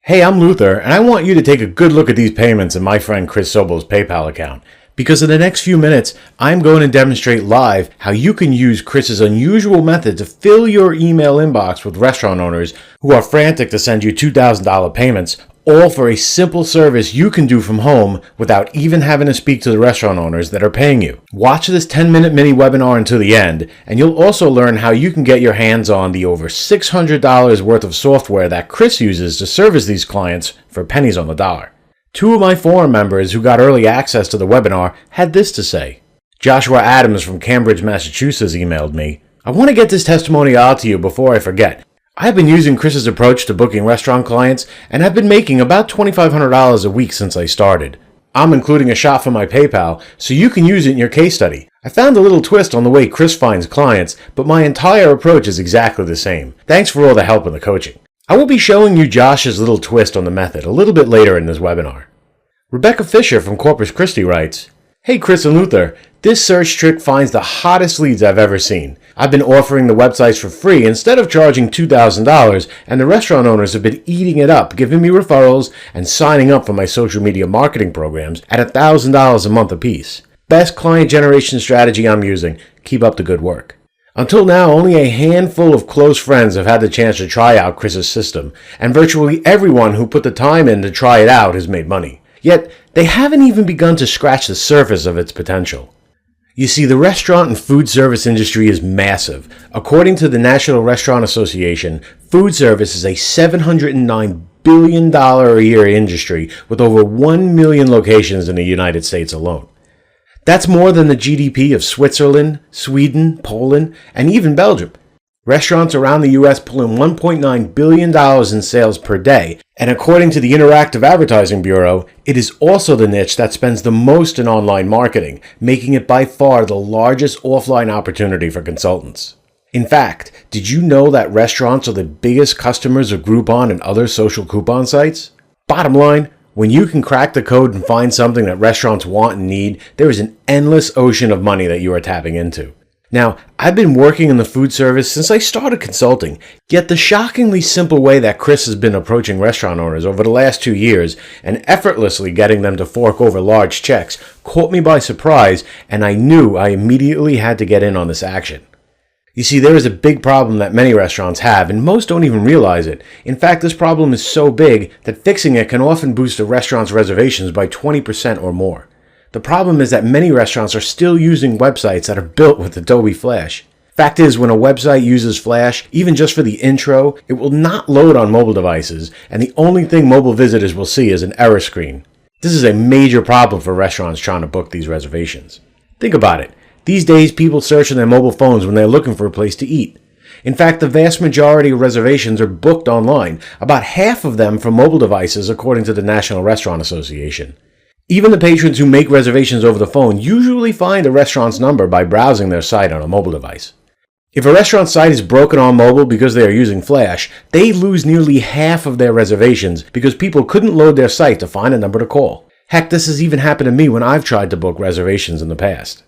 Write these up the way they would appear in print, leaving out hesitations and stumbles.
Hey, I'm Luther, and I want you to take a good look at these payments in my friend Chris Sobel's PayPal account. Because in the next few minutes, I'm going to demonstrate live how you can use Chris's unusual method to fill your email inbox with restaurant owners who are frantic to send you $2,000 payments, all for a simple service you can do from home without even having to speak to the restaurant owners that are paying you. Watch this 10-minute mini webinar until the end, and you'll also learn how you can get your hands on the over $600 worth of software that Chris uses to service these clients for pennies on the dollar. Two of my forum members who got early access to the webinar had this to say. Joshua Adams from Cambridge, Massachusetts emailed me, "I want to get this testimony out to you before I forget. I've been using Chris's approach to booking restaurant clients, and I've been making about $2,500 a week since I started. I'm including a shot for my PayPal, so you can use it in your case study. I found a little twist on the way Chris finds clients, but my entire approach is exactly the same. Thanks for all the help and the coaching." I will be showing you Josh's little twist on the method a little bit later in this webinar. Rebecca Fisher from Corpus Christi writes, "Hey Chris and Luther, this search trick finds the hottest leads I've ever seen. I've been offering the websites for free instead of charging $2,000, and the restaurant owners have been eating it up, giving me referrals and signing up for my social media marketing programs at $1,000 a month apiece. Best client generation strategy I'm using. Keep up the good work." Until now, only a handful of close friends have had the chance to try out Chris's system, and virtually everyone who put the time in to try it out has made money. Yet, they haven't even begun to scratch the surface of its potential. You see, the restaurant and food service industry is massive. According to the National Restaurant Association, food service is a $709 billion a year industry with over 1 million locations in the United States alone. That's more than the GDP of Switzerland, Sweden, Poland, and even Belgium. Restaurants around the U.S. pull in $1.9 billion in sales per day, and according to the Interactive Advertising Bureau, it is also the niche that spends the most in online marketing, making it by far the largest offline opportunity for consultants. In fact, did you know that restaurants are the biggest customers of Groupon and other social coupon sites? Bottom line, when you can crack the code and find something that restaurants want and need, there is an endless ocean of money that you are tapping into. Now, I've been working in the food service since I started consulting, yet the shockingly simple way that Chris has been approaching restaurant owners over the last 2 years and effortlessly getting them to fork over large checks caught me by surprise, and I knew I immediately had to get in on this action. You see, there is a big problem that many restaurants have, and most don't even realize it. In fact, this problem is so big that fixing it can often boost a restaurant's reservations by 20% or more. The problem is that many restaurants are still using websites that are built with Adobe Flash. Fact is, when a website uses Flash, even just for the intro, it will not load on mobile devices, and the only thing mobile visitors will see is an error screen. This is a major problem for restaurants trying to book these reservations. Think about it. These days, people search on their mobile phones when they're looking for a place to eat. In fact, the vast majority of reservations are booked online, about half of them from mobile devices according to the National Restaurant Association. Even the patrons who make reservations over the phone usually find a restaurant's number by browsing their site on a mobile device. If a restaurant site is broken on mobile because they are using Flash, they lose nearly half of their reservations because people couldn't load their site to find a number to call. Heck, this has even happened to me when I've tried to book reservations in the past.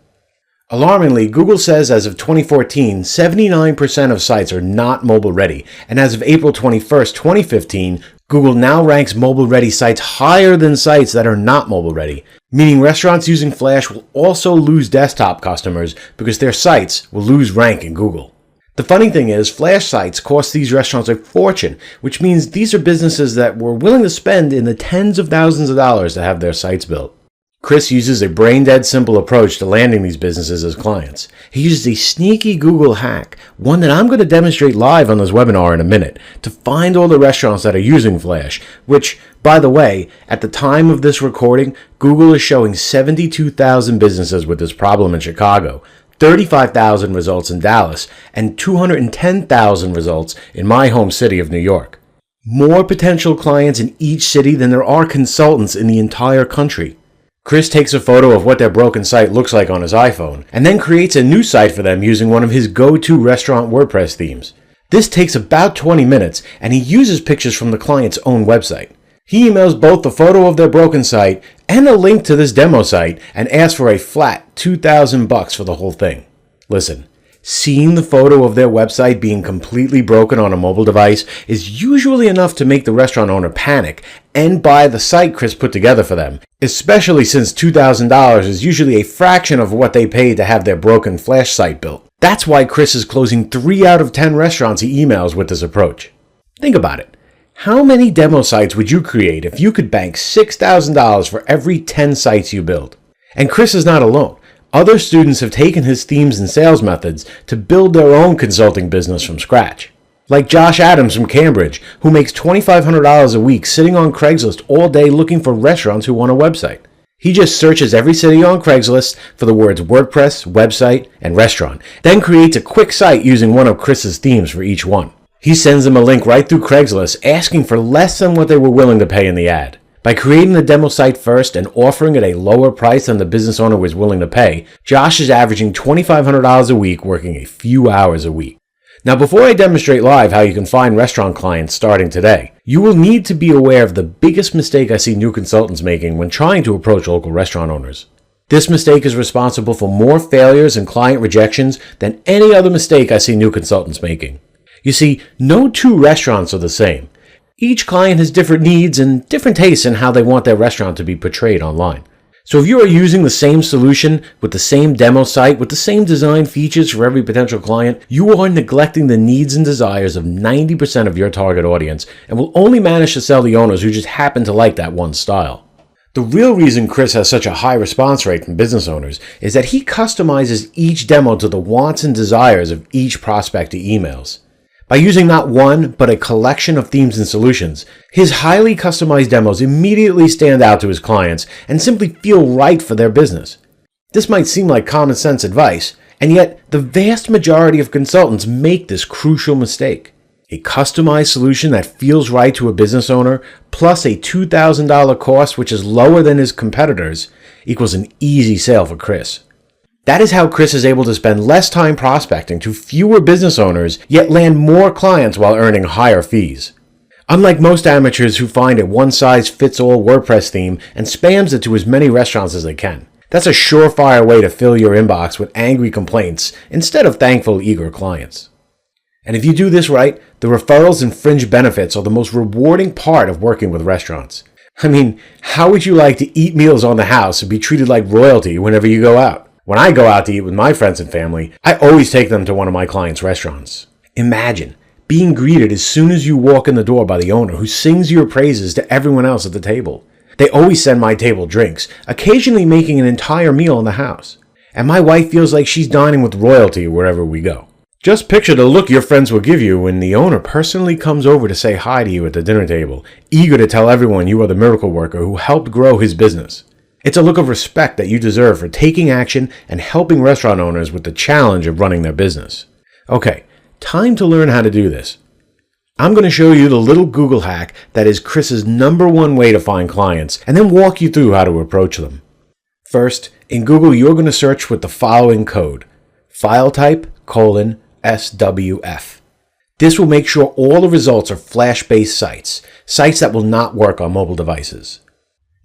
Alarmingly, Google says as of 2014, 79% of sites are not mobile ready, and as of April 21st, 2015, Google now ranks mobile-ready sites higher than sites that are not mobile-ready, meaning restaurants using Flash will also lose desktop customers because their sites will lose rank in Google. The funny thing is, Flash sites cost these restaurants a fortune, which means these are businesses that were willing to spend in the tens of thousands of dollars to have their sites built. Chris uses a brain-dead simple approach to landing these businesses as clients. He uses a sneaky Google hack, one that I'm going to demonstrate live on this webinar in a minute, to find all the restaurants that are using Flash, which, by the way, at the time of this recording, Google is showing 72,000 businesses with this problem in Chicago, 35,000 results in Dallas, and 210,000 results in my home city of New York. More potential clients in each city than there are consultants in the entire country. Chris takes a photo of what their broken site looks like on his iPhone, and then creates a new site for them using one of his go-to restaurant WordPress themes. This takes about 20 minutes, and he uses pictures from the client's own website. He emails both the photo of their broken site and a link to this demo site, and asks for a flat $2,000 for the whole thing. Listen, Seeing the photo of their website being completely broken on a mobile device is usually enough to make the restaurant owner panic and buy the site Chris put together for them, especially since $2,000 is usually a fraction of what they paid to have their broken Flash site built. That's why Chris is closing 3 out of 10 restaurants he emails with this approach. Think about it. How many demo sites would you create if you could bank $6,000 for every 10 sites you build? And Chris is not alone. Other students have taken his themes and sales methods to build their own consulting business from scratch. Like Josh Adams from Cambridge, who makes $2,500 a week sitting on Craigslist all day looking for restaurants who want a website. He just searches every city on Craigslist for the words WordPress, website, and restaurant, then creates a quick site using one of Chris's themes for each one. He sends them a link right through Craigslist asking for less than what they were willing to pay in the ad. By creating the demo site first and offering it a lower price than the business owner was willing to pay, Josh is averaging $2,500 a week working a few hours a week. Now, before I demonstrate live how you can find restaurant clients starting today, you will need to be aware of the biggest mistake I see new consultants making when trying to approach local restaurant owners. This mistake is responsible for more failures and client rejections than any other mistake I see new consultants making. You see, no two restaurants are the same. Each client has different needs and different tastes in how they want their restaurant to be portrayed online. So if you are using the same solution with the same demo site with the same design features for every potential client, you are neglecting the needs and desires of 90% of your target audience and will only manage to sell the owners who just happen to like that one style. The real reason Chris has such a high response rate from business owners is that he customizes each demo to the wants and desires of each prospect he emails. By using not one, but a collection of themes and solutions, his highly customized demos immediately stand out to his clients and simply feel right for their business. This might seem like common sense advice, and yet the vast majority of consultants make this crucial mistake. A customized solution that feels right to a business owner, plus a $2,000 cost which is lower than his competitors, equals an easy sale for Chris. That is how Chris is able to spend less time prospecting to fewer business owners, yet land more clients while earning higher fees. Unlike most amateurs who find a one-size-fits-all WordPress theme and spams it to as many restaurants as they can. That's a surefire way to fill your inbox with angry complaints instead of thankful, eager clients. And if you do this right, the referrals and fringe benefits are the most rewarding part of working with restaurants. I mean, how would you like to eat meals on the house and be treated like royalty whenever you go out? When I go out to eat with my friends and family, I always take them to one of my clients' restaurants. Imagine being greeted as soon as you walk in the door by the owner who sings your praises to everyone else at the table. They always send my table drinks, occasionally making an entire meal in the house. And my wife feels like she's dining with royalty wherever we go. Just picture the look your friends will give you when the owner personally comes over to say hi to you at the dinner table, eager to tell everyone you are the miracle worker who helped grow his business. It's a look of respect that you deserve for taking action and helping restaurant owners with the challenge of running their business. Okay, time to learn how to do this. I'm going to show you the little Google hack that is Chris's #1 way to find clients, and then walk you through how to approach them. First, in Google, you're going to search with the following code: filetype:/SWF. This will make sure all the results are Flash-based sites that will not work on mobile devices.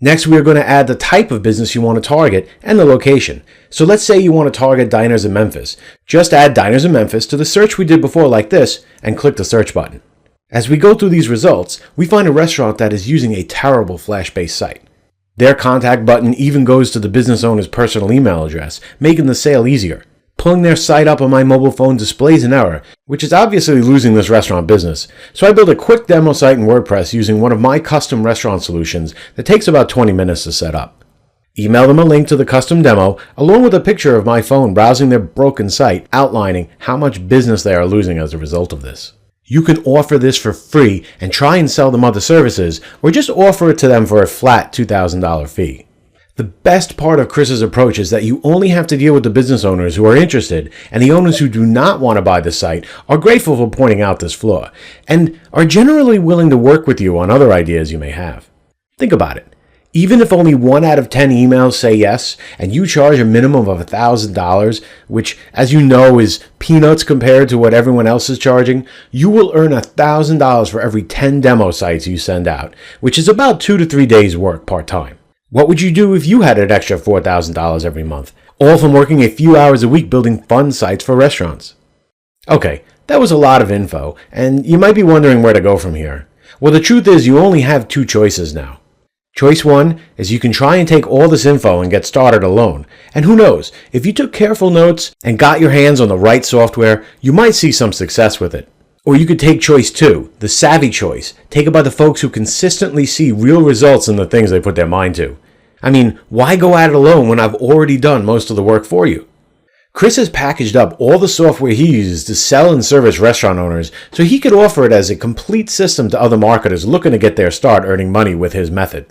Next, we are going to add the type of business you want to target and the location. So let's say you want to target diners in Memphis. Just add diners in Memphis to the search we did before like this and click the search button. As we go through these results, we find a restaurant that is using a terrible Flash-based site. Their contact button even goes to the business owner's personal email address, making the sale easier. Pulling their site up on my mobile phone displays an error, which is obviously losing this restaurant business. So I built a quick demo site in WordPress using one of my custom restaurant solutions that takes about 20 minutes to set up. Email them a link to the custom demo, along with a picture of my phone browsing their broken site, outlining how much business they are losing as a result of this. You can offer this for free and try and sell them other services, or just offer it to them for a flat $2,000 fee. The best part of Chris's approach is that you only have to deal with the business owners who are interested, and the owners who do not want to buy the site are grateful for pointing out this flaw, and are generally willing to work with you on other ideas you may have. Think about it. Even if only 1 out of 10 emails say yes, and you charge a minimum of $1,000, which, as you know, is peanuts compared to what everyone else is charging, you will earn $1,000 for every 10 demo sites you send out, which is about 2 to 3 days' work part-time. What would you do if you had an extra $4,000 every month, all from working a few hours a week building fun sites for restaurants? Okay, that was a lot of info, and you might be wondering where to go from here. Well, the truth is you only have two choices now. Choice one is you can try and take all this info and get started alone. And who knows, if you took careful notes and got your hands on the right software, you might see some success with it. Or you could take choice two, the savvy choice, taken by the folks who consistently see real results in the things they put their mind to. I mean, why go at it alone when I've already done most of the work for you? Chris has packaged up all the software he uses to sell and service restaurant owners so he could offer it as a complete system to other marketers looking to get their start earning money with his method.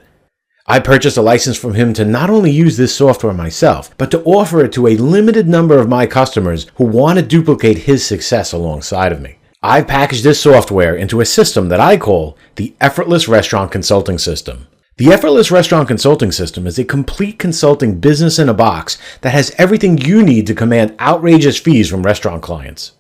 I purchased a license from him to not only use this software myself, but to offer it to a limited number of my customers who want to duplicate his success alongside of me. I've packaged this software into a system that I call the Effortless Restaurant Consulting System. The Effortless Restaurant Consulting System is a complete consulting business in a box that has everything you need to command outrageous fees from restaurant clients.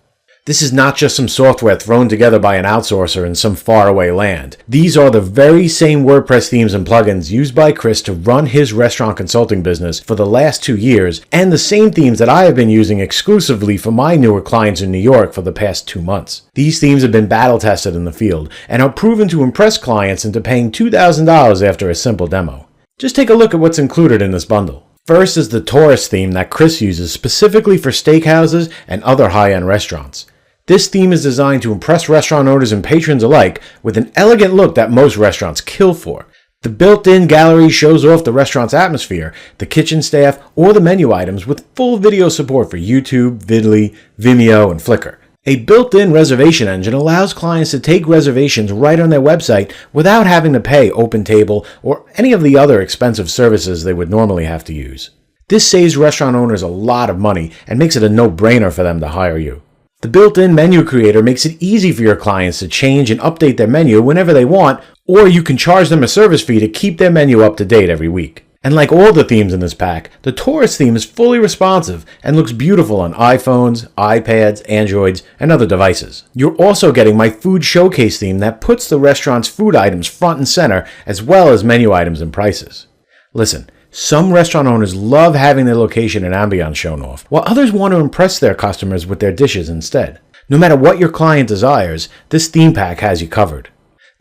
This is not just some software thrown together by an outsourcer in some faraway land. These are the very same WordPress themes and plugins used by Chris to run his restaurant consulting business for the last 2 years, and the same themes that I have been using exclusively for my newer clients in New York for the past 2 months. These themes have been battle tested in the field and are proven to impress clients into paying $2,000 after a simple demo. Just take a look at what's included in this bundle. First is the tourist theme that Chris uses specifically for steakhouses and other high-end restaurants. This theme is designed to impress restaurant owners and patrons alike with an elegant look that most restaurants kill for. The built-in gallery shows off the restaurant's atmosphere, the kitchen staff, or the menu items with full video support for YouTube, Vidly, Vimeo, and Flickr. A built-in reservation engine allows clients to take reservations right on their website without having to pay OpenTable or any of the other expensive services they would normally have to use. This saves restaurant owners a lot of money and makes it a no-brainer for them to hire you. The built-in menu creator makes it easy for your clients to change and update their menu whenever they want, or you can charge them a service fee to keep their menu up to date every week. And like all the themes in this pack, the tourist theme is fully responsive and looks beautiful on iPhones, iPads, Androids, and other devices. You're also getting my food showcase theme that puts the restaurant's food items front and center, as well as menu items and prices. Listen, some restaurant owners love having their location and ambiance shown off, while others want to impress their customers with their dishes instead. No matter what your client desires, this theme pack has you covered.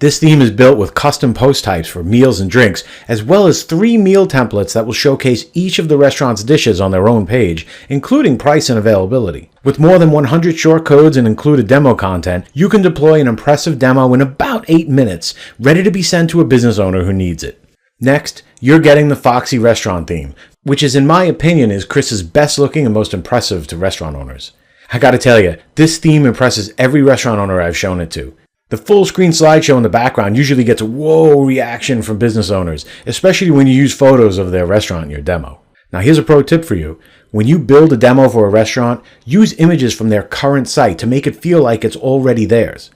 This theme is built with custom post types for meals and drinks, as well as 3 meal templates that will showcase each of the restaurant's dishes on their own page, including price and availability. With more than 100 short codes and included demo content, you can deploy an impressive demo in about 8 minutes, ready to be sent to a business owner who needs it. Next, you're getting the Foxy Restaurant theme, which in my opinion is Chris's best looking and most impressive to restaurant owners. I gotta tell you, this theme impresses every restaurant owner I've shown it to. The full screen slideshow in the background usually gets a whoa reaction from business owners, especially when you use photos of their restaurant in your demo. Now here's a pro tip for you. When you build a demo for a restaurant, use images from their current site to make it feel like it's already theirs.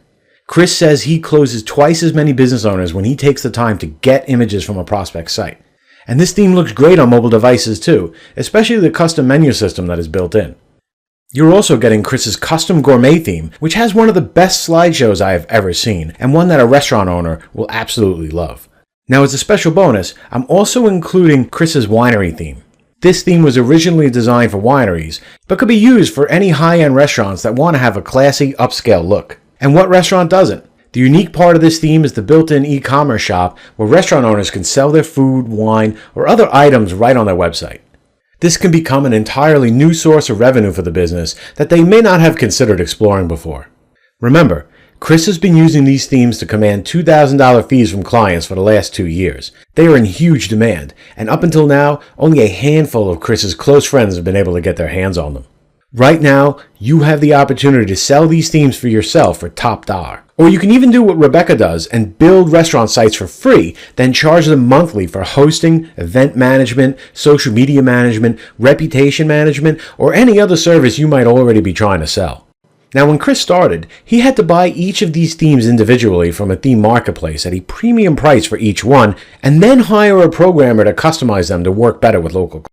Chris says he closes twice as many business owners when he takes the time to get images from a prospect's site. And this theme looks great on mobile devices too, especially the custom menu system that is built in. You're also getting Chris's custom gourmet theme, which has one of the best slideshows I have ever seen, and one that a restaurant owner will absolutely love. Now as a special bonus, I'm also including Chris's winery theme. This theme was originally designed for wineries, but could be used for any high-end restaurants that want to have a classy, upscale look. And what restaurant doesn't? The unique part of this theme is the built-in e-commerce shop where restaurant owners can sell their food, wine, or other items right on their website. This can become an entirely new source of revenue for the business that they may not have considered exploring before. Remember, Chris has been using these themes to command $2,000 fees from clients for the last 2 years. They are in huge demand, and up until now, only a handful of Chris's close friends have been able to get their hands on them. Right now, you have the opportunity to sell these themes for yourself for top dollar. Or you can even do what Rebecca does and build restaurant sites for free, then charge them monthly for hosting, event management, social media management, reputation management, or any other service you might already be trying to sell. Now, when Chris started, he had to buy each of these themes individually from a theme marketplace at a premium price for each one, and then hire a programmer to customize them to work better with local clients.